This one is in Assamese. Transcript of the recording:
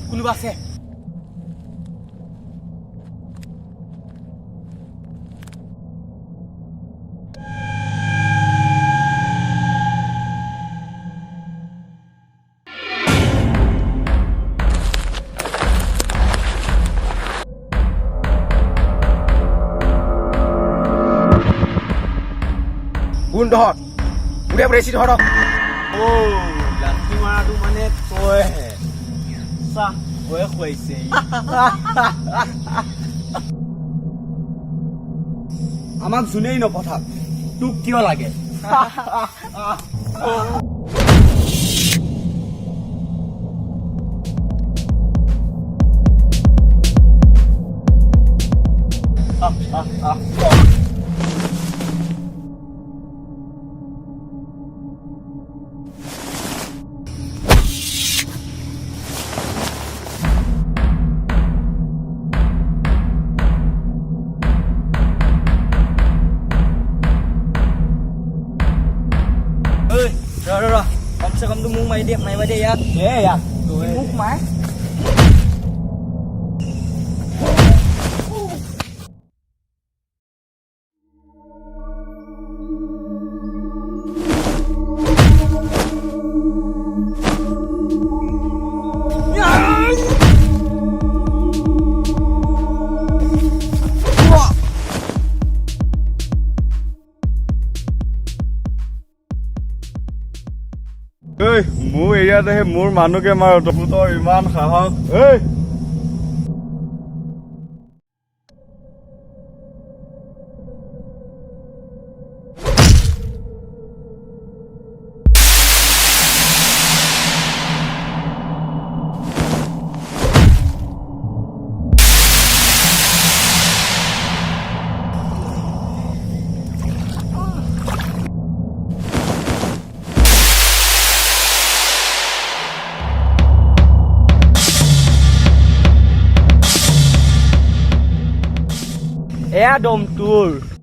কোনোবা আছে? কোন ধৰ উলিয়াই পঠাইছি ধৰক লাঠি মাৰাটো মানে তইহে চাহ তয়ে খুৱাইছে আমাক যোনেই নপঠাক তোক কিয় লাগে Rồi, Ông sẽ không tôi muốn mày đẹp này mày đi á. Ê à Múc má. মোৰ এৰিয়াত আহি মোৰ মানুহকে মাৰ তহঁতৰ ইমান সাহস É a Dom Tour.